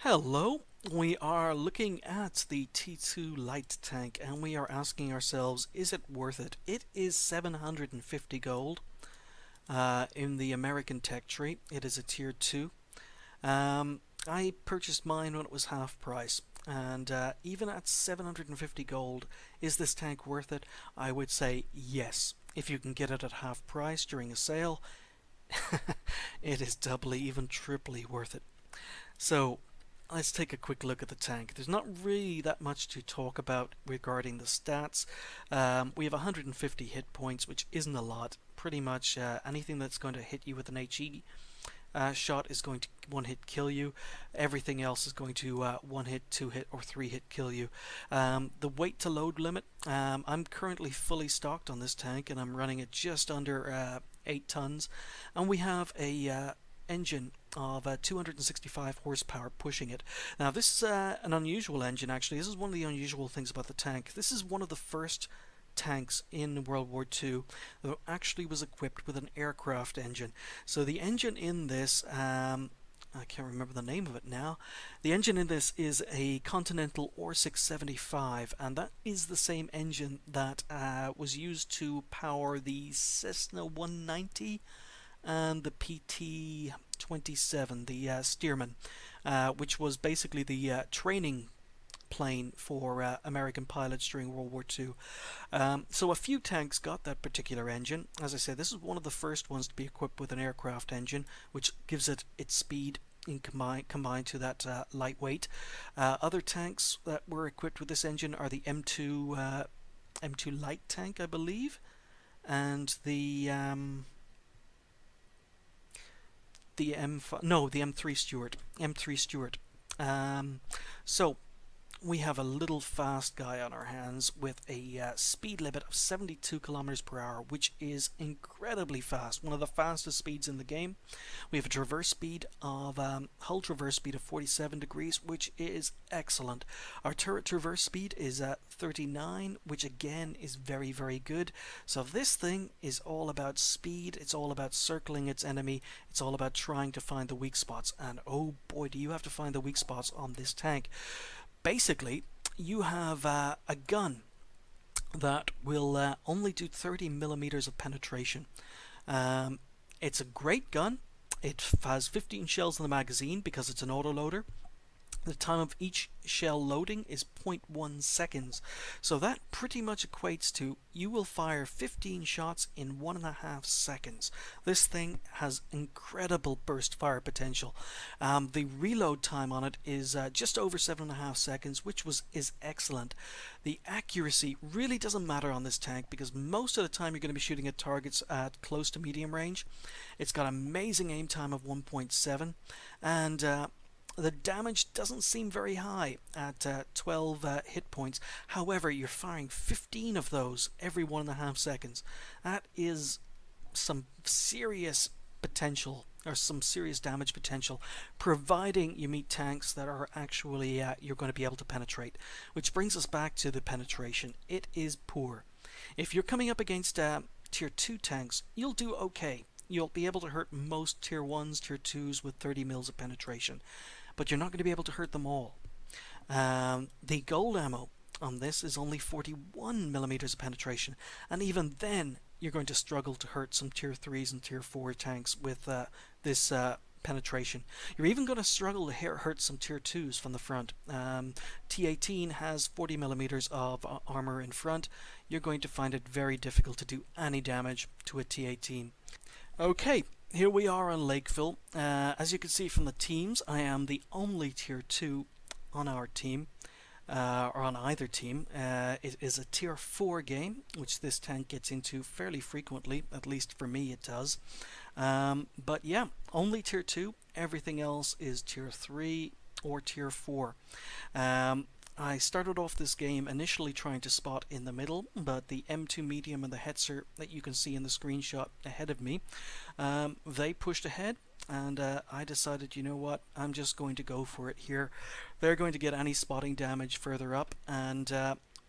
Hello, we are looking at the T2 light tank and we are asking ourselves, is it worth it? It is 750 gold in the American tech tree. It is a tier 2. I purchased mine when it was half price, and even at 750 gold, is this tank worth it? I would say yes. If you can get it at half price during a sale, it is doubly, even triply worth it. So let's take a quick look at the tank. There's not really that much to talk about regarding the stats. We have 150 hit points, which isn't a lot. Pretty much anything that's going to hit you with an HE shot is going to one hit kill you. Everything else is going to one hit, two hit, or three hit kill you. The weight to load limit. I'm currently fully stocked on this tank, and I'm running it just under 8 tons. And we have a engine of 265 horsepower pushing it. Now this is an unusual engine actually. This is one of the unusual things about the tank. This is one of the first tanks in World War II that actually was equipped with an aircraft engine. So the engine in this, I can't remember the name of it now. The engine in this is a Continental R675, and that is the same engine that was used to power the Cessna 190 and the PT-27, the Stearman, which was basically the training plane for American pilots during World War II. So a few tanks got that particular engine. As I say, this is one of the first ones to be equipped with an aircraft engine, which gives it its speed in combined to that lightweight. Other tanks that were equipped with this engine are the M2 light tank, I believe, and the the M3 Stuart. M3 Stuart. So we have a little fast guy on our hands with a speed limit of 72 kilometers per hour, which is incredibly fast, one of the fastest speeds in the game. We have a traverse speed of hull traverse speed of 47 degrees, which is excellent. Our turret traverse speed is at 39, which again is very, very good. So this thing is all about speed. It's all about circling its enemy. It's all about trying to find the weak spots. And oh boy, do you have to find the weak spots on this tank. Basically, you have a gun that will only do 30 millimeters of penetration. It's a great gun. It has 15 shells in the magazine because it's an autoloader. The time of each shell loading is 0.1 seconds. So that pretty much equates to you will fire 15 shots in 1.5 seconds. This thing has incredible burst fire potential. The reload time on it is just over 7.5 seconds, which is excellent. The accuracy really doesn't matter on this tank because most of the time you're going to be shooting at targets at close to medium range. It's got amazing aim time of 1.7, and the damage doesn't seem very high at 12 hit points. However, you're firing 15 of those every 1.5 seconds. That is some serious potential, or some serious damage potential, providing you meet tanks that are actually you're going to be able to penetrate. Which brings us back to the penetration. It is poor. If you're coming up against tier 2 tanks, you'll do okay. You'll be able to hurt most tier 1s, tier 2s with 30 mils of penetration, but you're not going to be able to hurt them all. The gold ammo on this is only 41 millimeters of penetration, and even then you're going to struggle to hurt some tier 3s and tier 4 tanks with this penetration. You're even going to struggle to hurt some tier 2s from the front. T18 has 40 millimeters of armor in front. You're going to find it very difficult to do any damage to a T18. Okay, here we are on Lakeville. As you can see from the teams, I am the only tier 2 on our team, or on either team. It is a tier 4 game, which this tank gets into fairly frequently, at least for me it does. But yeah, only tier 2, everything else is tier 3 or tier 4. I started off this game initially trying to spot in the middle, but the M2 medium and the Hetzer that you can see in the screenshot ahead of me, they pushed ahead, and I decided, you know what, I'm just going to go for it here. They're going to get any spotting damage further up, and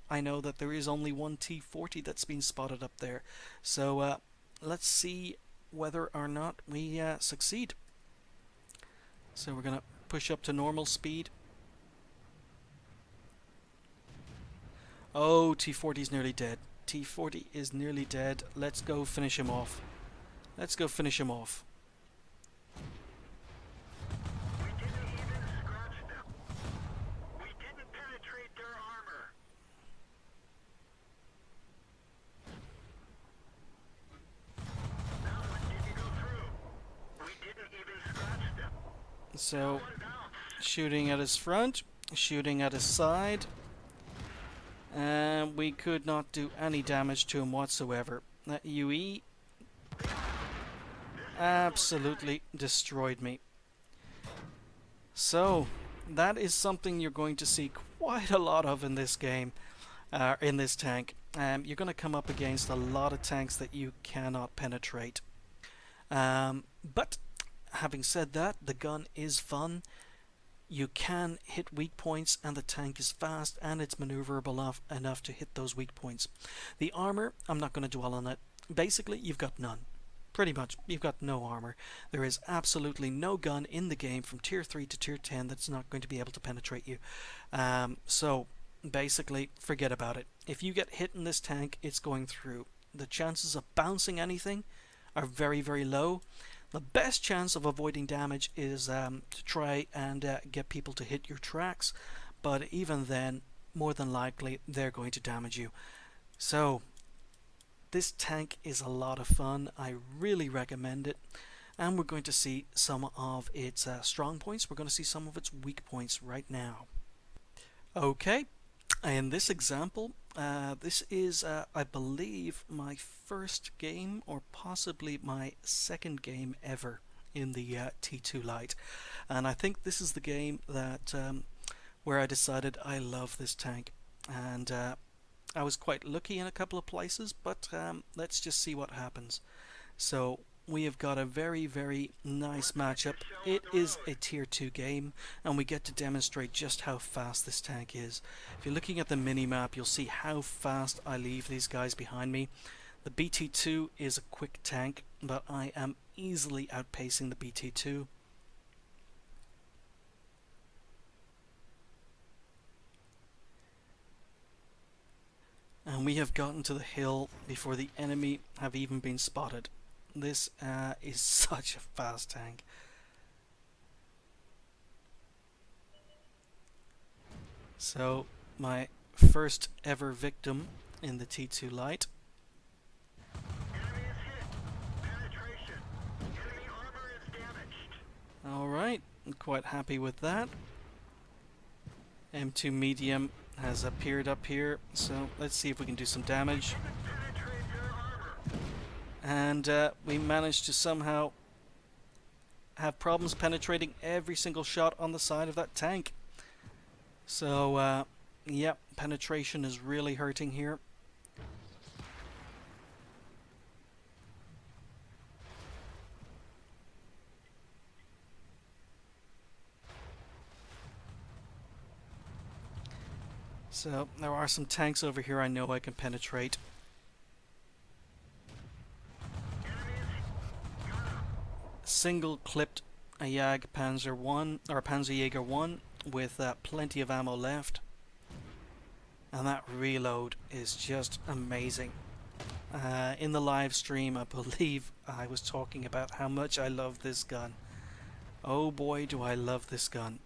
I know that there is only one T40 that's been spotted up there. So let's see whether or not we succeed. So we're gonna push up to normal speed. Oh, T40 is nearly dead. T40 is nearly dead. Let's go finish him off. Let's go finish him off. We didn't even scratch them. We didn't penetrate their armor. That one didn't go through. We didn't even scratch them. So, One bounce. shooting at his front, shooting at his side, and we could not do any damage to him whatsoever. That UE absolutely destroyed me. So, that is something you're going to see quite a lot of in this game, in this tank. You're going to come up against a lot of tanks that you cannot penetrate. But having said that, the gun is fun. You can hit weak points, and the tank is fast and it's maneuverable enough to hit those weak points. The armor, I'm not going to dwell on it. Basically, you've got none. Pretty much, you've got no armor. There is absolutely no gun in the game from tier 3 to tier 10 that's not going to be able to penetrate you. So, basically, forget about it. If you get hit in this tank, it's going through. The chances of bouncing anything are very, very low. The best chance of avoiding damage is to try and get people to hit your tracks, but even then, more than likely, they're going to damage you. So, this tank is a lot of fun. I really recommend it, and we're going to see some of its strong points. We're going to see some of its weak points right now. Okay, in this example, this is, I believe, my first game, or possibly my second game ever in the T2 Lite. And I think this is the game that where I decided I love this tank. And I was quite lucky in a couple of places, but let's just see what happens. So we have got a very, very nice matchup. It is a tier 2 game, and we get to demonstrate just how fast this tank is. If you're looking at the mini-map, you'll see how fast I leave these guys behind me. The BT2 is a quick tank, but I am easily outpacing the BT2. And we have gotten to the hill before the enemy have even been spotted. This is such a fast tank. So, my first ever victim in the T2 Lite. Enemy is hit. Penetration. Enemy armor is damaged. Alright, I'm quite happy with that. M2 Medium has appeared up here, so let's see if we can do some damage. Didn't penetrate their armor. And we managed to somehow have problems penetrating every single shot on the side of that tank. So, yep, penetration is really hurting here. So, there are some tanks over here I know I can penetrate. Single clipped a Panzer 1 or Panzerjäger 1 with plenty of ammo left, and that reload is just amazing. In the live stream, I believe I was talking about how much I love this gun. Oh boy, do I love this gun.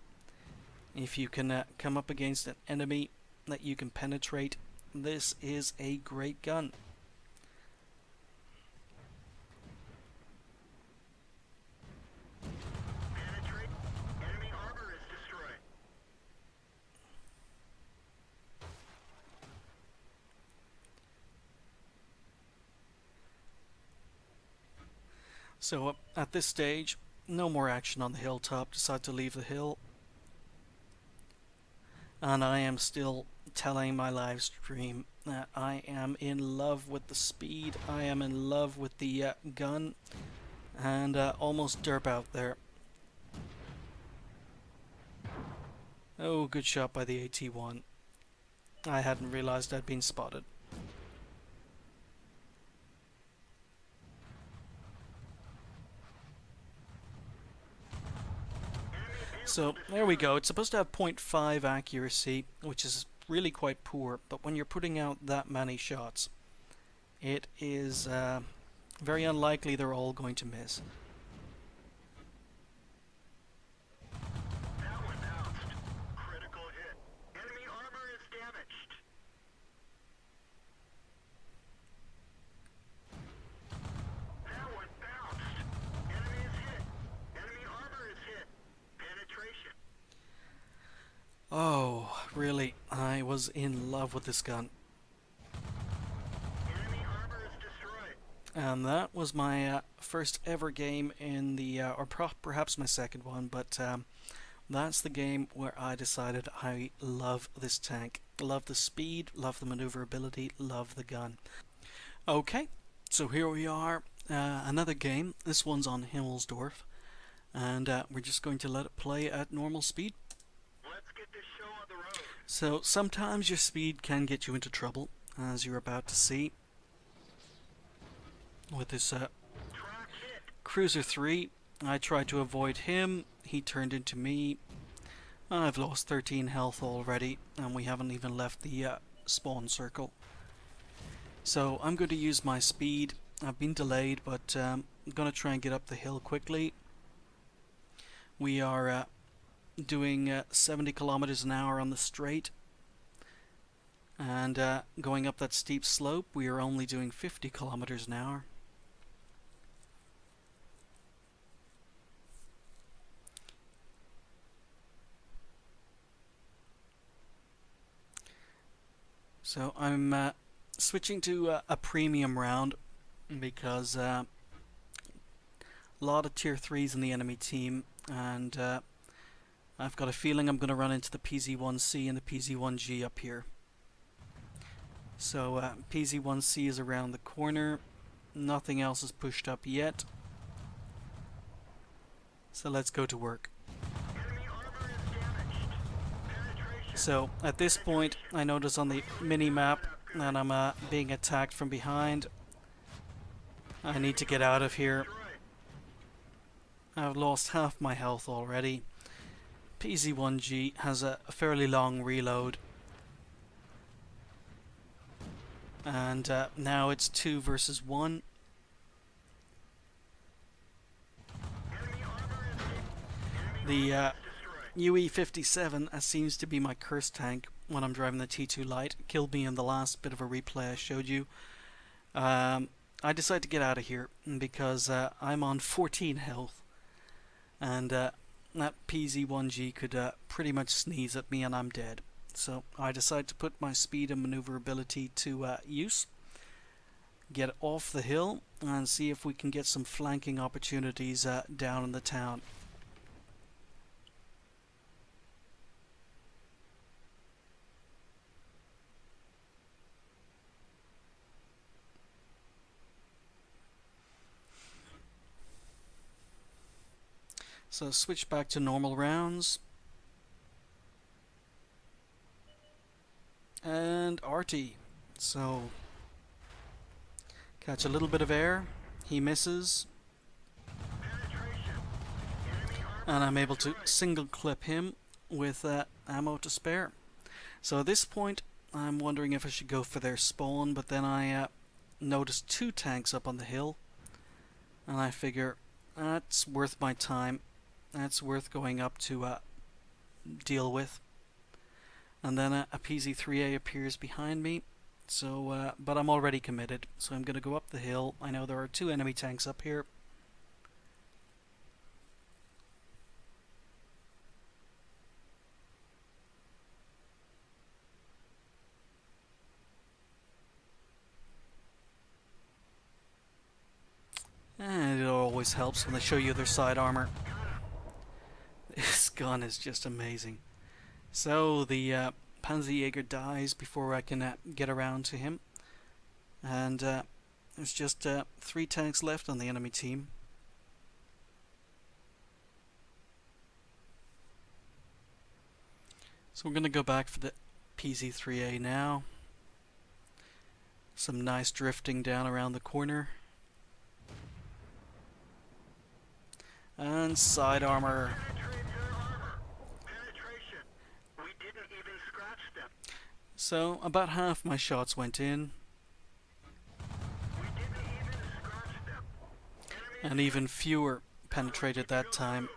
If you can come up against an enemy that you can penetrate, this is a great gun. Enemy armor is destroyed. So at this stage, no more action on the hilltop. Decide to leave the hill. And I am still telling my live stream that I am in love with the speed. I am in love with the gun. And almost derp out there. Oh, good shot by the AT-1. I hadn't realized I'd been spotted. So there we go. It's supposed to have .5 accuracy, which is really quite poor, but when you're putting out that many shots, it is very unlikely they're all going to miss. That one bounced. Critical hit. Enemy armor is damaged. That one bounced. Enemy is hit. Enemy armor is hit. Penetration. Oh, really? I was in love with this gun. Enemy armor is destroyed. And that was my first ever game in the, or perhaps my second one, but that's the game where I decided I love this tank. Love the speed, love the maneuverability, love the gun. Okay, so here we are, another game. This one's on Himmelsdorf, and we're just going to let it play at normal speed. Let's get this show on the road. So sometimes your speed can get you into trouble, as you're about to see. With this Track hit. Cruiser 3, I tried to avoid him, he turned into me. I've lost 13 health already, and we haven't even left the spawn circle. So I'm going to use my speed. I've been delayed, but I'm going to try and get up the hill quickly. We are doing 70 kilometers an hour on the straight, and going up that steep slope we are only doing 50 kilometers an hour. So I'm switching to a premium round because a lot of tier 3s in the enemy team, and I've got a feeling I'm going to run into the PZ-1C and the PZ-1G up here. So PZ-1C is around the corner, nothing else is pushed up yet, so let's go to work. Enemy armor is damaged. Penetration. So at this point I notice on the mini-map that I'm being attacked from behind. I need to get out of here. Destroyed. I've lost half my health already. PZ-1G has a fairly long reload. And now it's 2 versus 1. Enemy armor is hit. The Destroyed. UE-57 seems to be my curse tank when I'm driving the T2 Light. It killed me in the last bit of a replay I showed you. I decided to get out of here because I'm on 14 health, and that PZ-1G could pretty much sneeze at me and I'm dead. So I decided to put my speed and maneuverability to use, get off the hill, and see if we can get some flanking opportunities down in the town. So switch back to normal rounds. And RT. So catch a little bit of air. He misses. Penetration. Enemy armor And I'm able to single clip him with ammo to spare. So at this point I'm wondering if I should go for their spawn, but then I noticed 2 tanks up on the hill, and I figure that's worth my time. That's worth going up to deal with. And then a PZ-3A appears behind me, so but I'm already committed, so I'm going to go up the hill. I know there are 2 enemy tanks up here. And it always helps when they show you their side armor. This gun is just amazing. So the Panzerjäger dies before I can get around to him, and there's just 3 tanks left on the enemy team. So we're going to go back for the PZ-3A now. Some nice drifting down around the corner. And side armor. penetrate their armor. So about half my shots went in, We didn't even scratch them. Enemy and even fewer penetrated that time.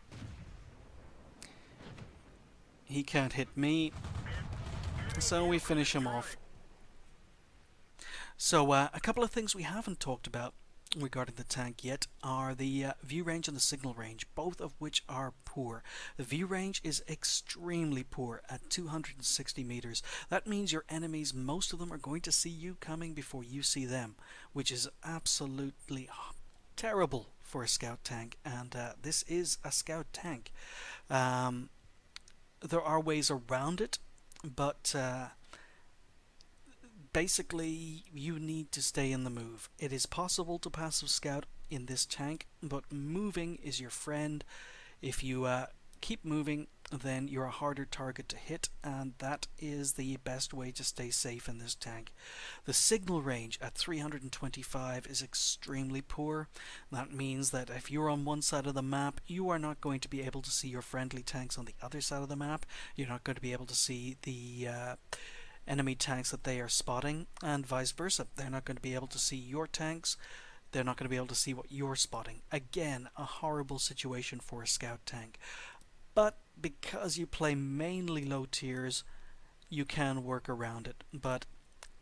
He can't hit me, so we finish him off. So a couple of things we haven't talked about regarding the tank yet are the view range and the signal range, both of which are poor. The view range is extremely poor at 260 meters. That means your enemies, most of them, are going to see you coming before you see them, which is absolutely terrible for a scout tank, and this is a scout tank. Um, there are ways around it, but basically you need to stay in the move. It is possible to passive scout in this tank, but moving is your friend. If you keep moving, then you're a harder target to hit, and that is the best way to stay safe in this tank. The signal range at 325 is extremely poor. That means that if you're on one side of the map, you are not going to be able to see your friendly tanks on the other side of the map. You're not going to be able to see the enemy tanks that they are spotting, and vice versa. They're not going to be able to see your tanks. They're not going to be able to see what you're spotting. Again, a horrible situation for a scout tank. But because you play mainly low tiers, you can work around it. But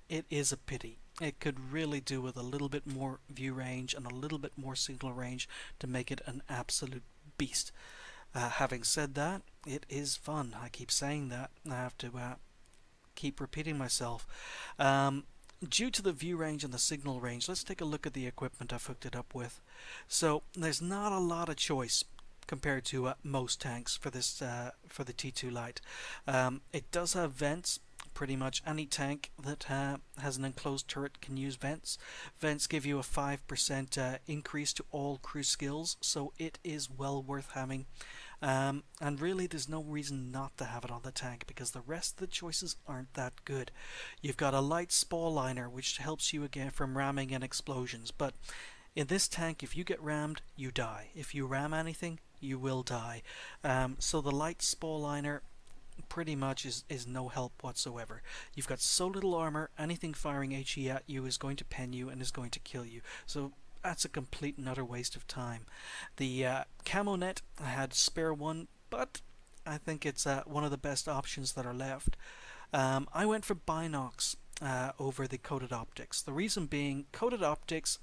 it is a pity. It could really do with a little bit more view range and a little bit more signal range to make it an absolute beast. Having said that, it is fun. I keep saying that. I have to keep repeating myself. Due to the view range and the signal range, let's take a look at the equipment I've hooked it up with. So there's not a lot of choice compared to most tanks for this for the T2 Lite. It does have vents. Pretty much any tank that has an enclosed turret can use vents. Vents give you a 5% increase to all crew skills, so it is well worth having. And really, there's no reason not to have it on the tank because the rest of the choices aren't that good. You've got a light spall liner, which helps you again from ramming and explosions, but in this tank, if you get rammed, you die. If you ram anything, you will die. So the light spall liner pretty much is no help whatsoever. You've got so little armor, anything firing HE at you is going to pen you and is going to kill you. So that's a complete and utter waste of time. The camo net, I had spare one, but I think it's one of the best options that are left. I went for binocs over the coated optics. The reason being, coated optics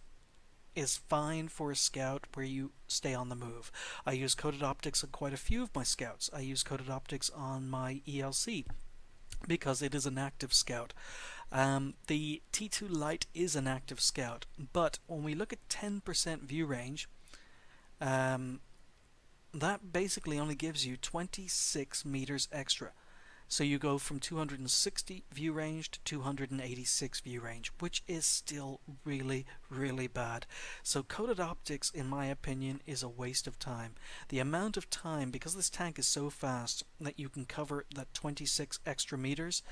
is fine for a scout where you stay on the move. I use coated optics on quite a few of my scouts. I use coated optics on my ELC because it is an active scout. The T2 Lite is an active scout, but when we look at 10% view range, that basically only gives you 26 meters extra. So you go from 260 view range to 286 view range, which is still really, really bad. So coated optics, in my opinion, is a waste of time. The amount of time, because this tank is so fast that you can cover that 26 extra meters,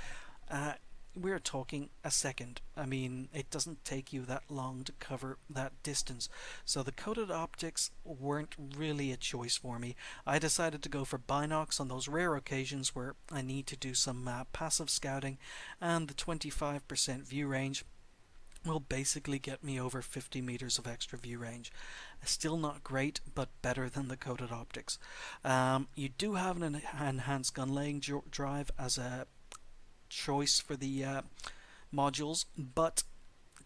we're talking a second. I mean, it doesn't take you that long to cover that distance. So the coated optics weren't really a choice for me. I decided to go for binocs on those rare occasions where I need to do some passive scouting, and the 25% view range will basically get me over 50 meters of extra view range. Still not great, but better than the coated optics. You do have an enhanced gun laying drive as a choice for the modules, but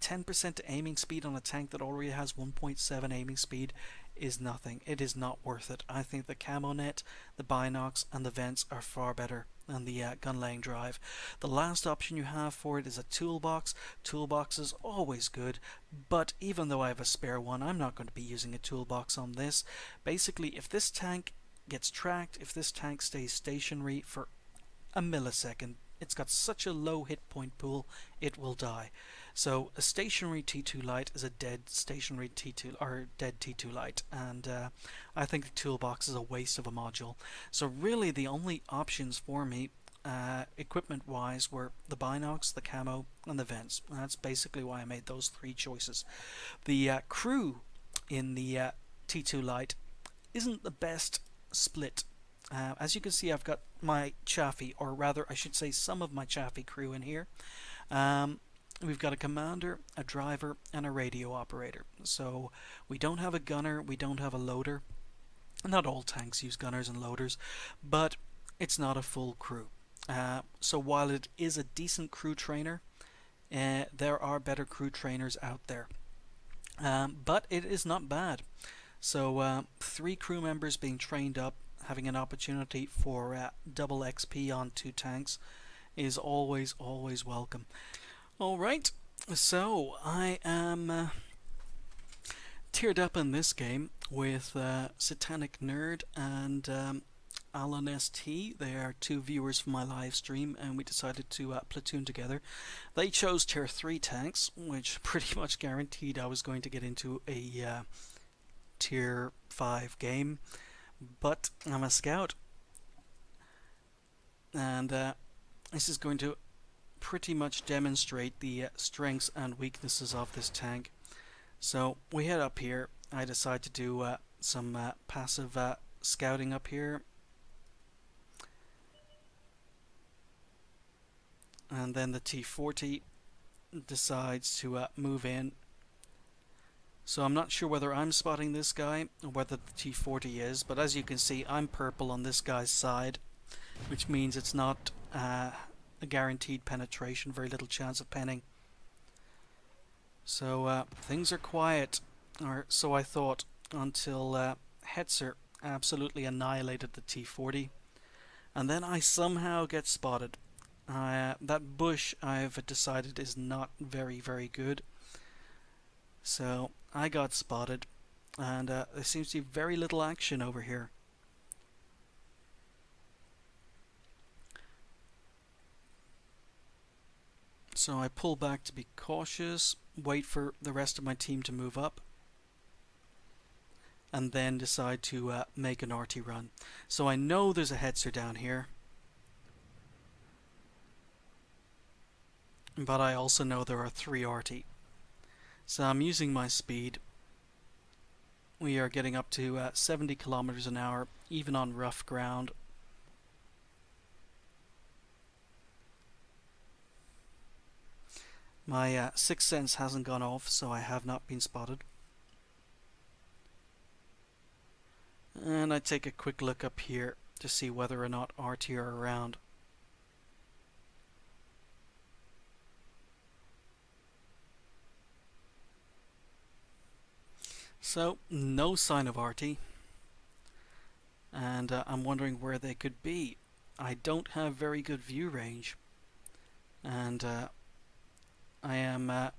10% aiming speed on a tank that already has 1.7 aiming speed is nothing. It is not worth it. I think the camo net, the binocs, and the vents are far better than the gun laying drive. The last option you have for it is a toolbox. Toolbox is always good, but even though I have a spare one, I'm not going to be using a toolbox on this. Basically, if this tank gets tracked, if this tank stays stationary for a millisecond, it's got such a low hit point pool, it will die. So a stationary T2 Lite is a dead stationary T2 or dead T2 Lite, and I think the toolbox is a waste of a module. So really, the only options for me, equipment-wise, were the binocs, the camo, and the vents. And that's basically why I made those three choices. The crew in the T2 Lite isn't the best split. As you can see, I've got my Chaffee, or rather, I should say, some of my Chaffee crew in here. Um, we've got a commander, a driver, and a radio operator. So we don't have a gunner, we don't have a loader. Not all tanks use gunners and loaders, but it's not a full crew. So while it is a decent crew trainer, there are better crew trainers out there. But it is not bad. So 3 crew members being trained up, having an opportunity for double XP on 2 tanks is always, always welcome. Alright, so I am tiered up in this game with Satanic Nerd and Alan ST. They are 2 viewers from my live stream, and we decided to platoon together. They chose tier 3 tanks, which pretty much guaranteed I was going to get into a tier 5 game, but I'm a scout, and this is going to pretty much demonstrate the strengths and weaknesses of this tank. So we head up here. I decide to do some passive scouting up here, and then the T40 decides to move in. So I'm not sure whether I'm spotting this guy or whether the T40 is, but as you can see, I'm purple on this guy's side, which means it's not a guaranteed penetration, very little chance of penning. So things are quiet, or so I thought, until Hetzer absolutely annihilated the T40, and then I somehow get spotted. That bush, I've decided, is not very, very good. So I got spotted, and there seems to be very little action over here. So I pull back to be cautious, wait for the rest of my team to move up, and then decide to make an arty run. So I know there's a Hetzer down here, but I also know there are 3 arty. So I'm using my speed. We are getting up to 70 kilometers an hour, even on rough ground. My sixth sense hasn't gone off, so I have not been spotted. And I take a quick look up here to see whether or not RT are around. So, no sign of RT. And I'm wondering where they could be. I don't have very good view range. And I am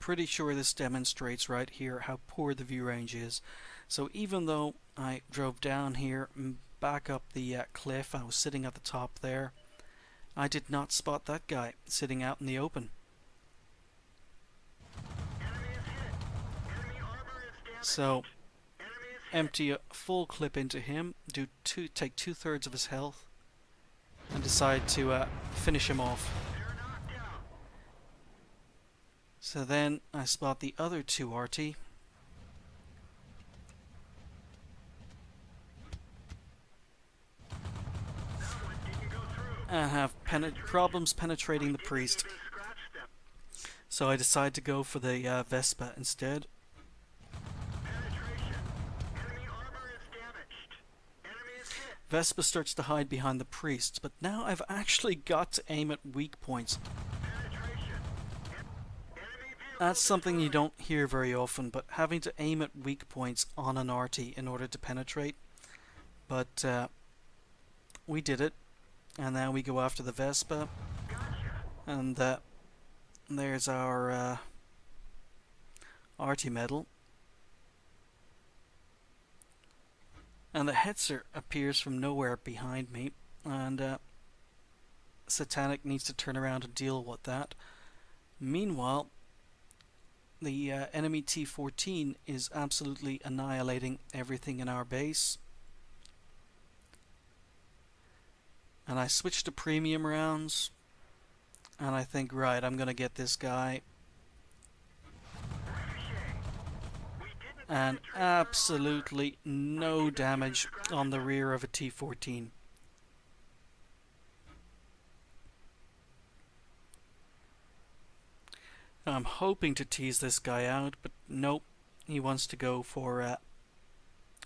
pretty sure this demonstrates right here how poor the view range is. So even though I drove down here and back up the cliff, I was sitting at the top there, I did not spot that guy sitting out in the open. So empty a full clip into him, take 2/3 of his health, and decide to finish him off. So then I spot the other 2 RT. And have problems penetrating the priest. So I decide to go for the Vespa instead. Vespa starts to hide behind the priest, but now I've actually got to aim at weak points. That's something you don't hear very often, but having to aim at weak points on an RT in order to penetrate. But we did it, and now we go after the Vespa, and there's our RT medal. And the Hetzer appears from nowhere behind me, and Satanic needs to turn around and deal with that. Meanwhile, the enemy T-14 is absolutely annihilating everything in our base. And I switch to premium rounds, and I think, right, I'm gonna get this guy. and absolutely no damage on the rear of a T-14. I'm hoping to tease this guy out, but nope, he wants to go for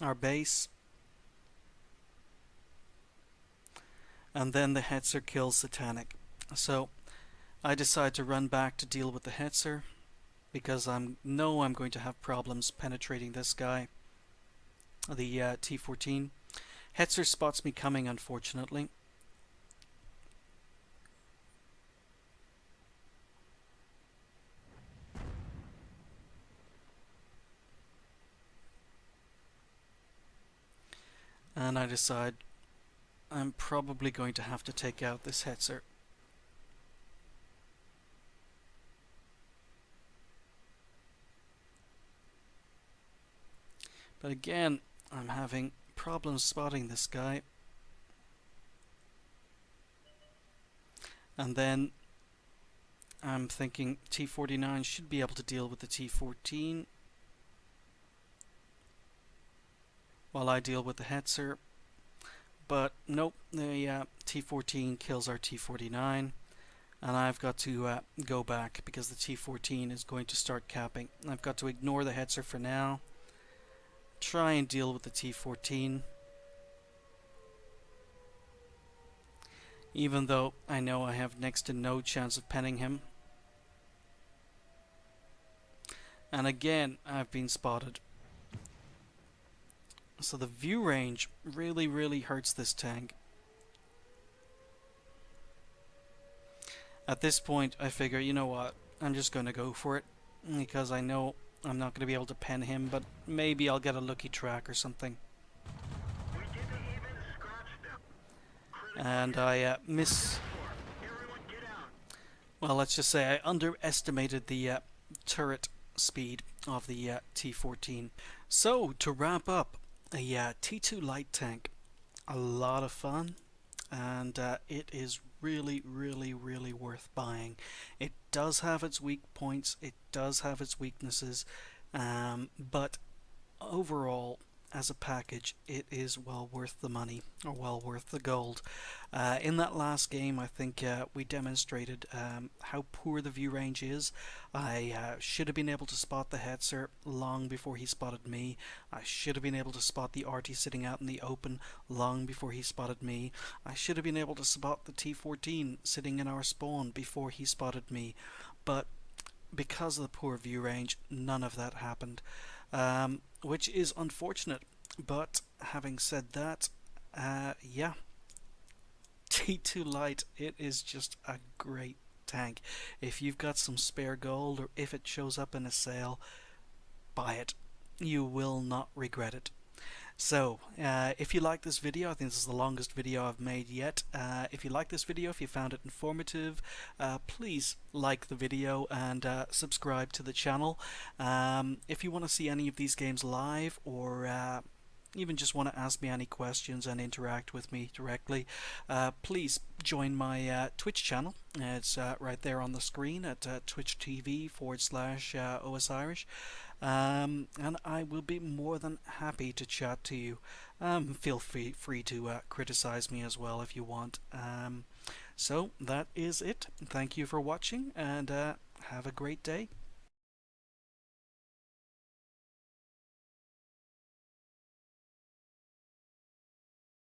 our base. And then the Hetzer kills Satanic. So I decide to run back to deal with the Hetzer, because I know I'm going to have problems penetrating this guy, the T-14. Hetzer spots me coming, unfortunately. And I decide I'm probably going to have to take out this Hetzer. But again, I'm having problems spotting this guy. And then I'm thinking T-49 should be able to deal with the T-14 while I deal with the Hetzer. But nope, the T-14 kills our T-49, and I've got to go back because the T-14 is going to start capping. I've got to ignore the Hetzer for now, try and deal with the T-14, even though I know I have next to no chance of penning him. And again, I've been spotted. So the view range really hurts this tank. At this point, I figure, you know what, I'm just going to go for it, because I know I'm not going to be able to pen him, but maybe I'll get a lucky track or something. We didn't even scratch them. And I miss... Everyone get out. Well, let's just say I underestimated the turret speed of the T-14. So, to wrap up, a T2 light tank, a lot of fun, and it is really worth buying. It does have its weak points, it does have its weaknesses, but overall, as a package, it is well worth the money, or well worth the gold. In that last game, I think we demonstrated how poor the view range is. I should have been able to spot the Hetzer long before he spotted me. I should have been able to spot the RT sitting out in the open long before he spotted me. I should have been able to spot the T-14 sitting in our spawn before he spotted me. But because of the poor view range, none of that happened. Which is unfortunate, but having said that, yeah, T2 Lite, it is just a great tank. If you've got some spare gold, or if it shows up in a sale, buy it. You will not regret it. So, if you like this video, I think this is the longest video I've made yet. If you like this video, if you found it informative, please like the video and subscribe to the channel. If you want to see any of these games live, or even just want to ask me any questions and interact with me directly, please join my Twitch channel. It's right there on the screen at Twitch TV/OSIrish. And I will be more than happy to chat to you. Feel free to criticize me as well if you want. So that is it. Thank you for watching, and have a great day.